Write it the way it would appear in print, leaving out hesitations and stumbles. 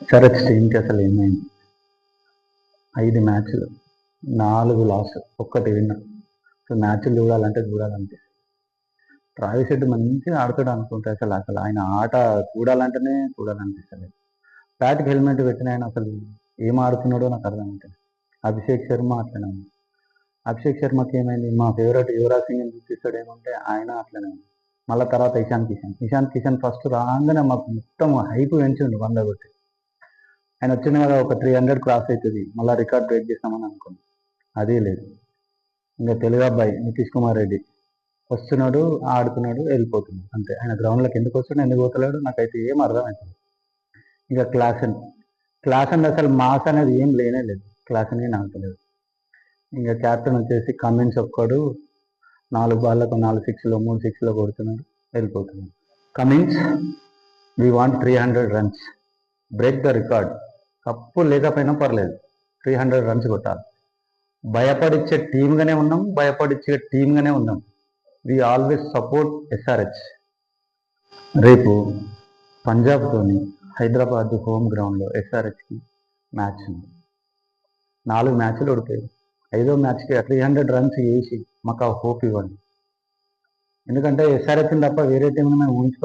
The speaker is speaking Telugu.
ఎస్ఆర్హెచ్ టీంకి అసలు ఏమైంది? 5 మ్యాచ్లు 4 లాస్, ఒక్కటి విన్. సో మ్యాచ్లు చూడాలంటే చూడాలనిపిస్తుంది. ట్రావిస్ హెడ్ మంచిగా ఆడుతాడు అనుకుంటే అసలు ఆయన ఆట చూడాలంటేనే చూడాలనిపిస్తుంది. బ్యాట్కి హెల్మెట్ పెట్టిన ఆయన అసలు ఏం ఆడుతున్నాడో నాకు అర్థం అవుతుంది. అభిషేక్ శర్మ అట్లనే ఉంది. అభిషేక్ శర్మకి ఏమైంది? మా ఫేవరెట్ యువరాజ్ సింగ్ చూపిస్తాడు ఏమంటే ఆయన అట్లనే ఉంది. మళ్ళీ తర్వాత ఇషాంత్ కిషన్ ఫస్ట్ రాగానే మాకు మొత్తం హైప్ పెంచిండు 100 కొట్టి. ఆయన వచ్చిన కదా ఒక 300 క్రాస్ అవుతుంది, మళ్ళీ రికార్డ్ బ్రేక్ చేస్తామని అనుకున్నాం. అదే లేదు. ఇంకా తెలుగు అబ్బాయి నితీష్ కుమార్ రెడ్డి వస్తున్నాడు, ఆడుతున్నాడు, వెళ్ళిపోతున్నాడు అంతే. ఆయన గ్రౌండ్లోకి ఎందుకు వస్తున్నాడు, ఎందుకు పోతలేడు నాకైతే ఏం అర్థమవుతుంది. ఇక క్లాస్ అండ్ అసలు మాస్ అనేది ఏం లేనే లేదు. క్లాస్ అనేది నాకు తెలియదు. ఇంకా క్యాప్టెన్ వచ్చేసి కమిన్స్ ఒక్కడు 4 బాళ్ళకు 4 సిక్స్లో 3 సిక్స్లో కొడుతున్నాడు, వెళ్ళిపోతున్నాడు. Cummins, we want 300 runs, break the record. Cup లేకపోయినా పర్లేదు, 300 రన్స్ కొట్టాలి. భయపడిచ్చే టీమ్గానే ఉన్నాం. We always support SRH. రేపు పంజాబ్తోని హైదరాబాద్ హోమ్ గ్రౌండ్లో ఎస్ఆర్హెచ్కి మ్యాచ్ ఉంది. 4 మ్యాచ్లు ఓడిపోయాయి. 5వ మ్యాచ్కి 300 రన్స్ వేసి మాకు ఆ హోప్ ఇవ్వండి. ఎందుకంటే ఎస్ఆర్హెచ్ని తప్ప వేరే టీంని మేము ఊహించుకో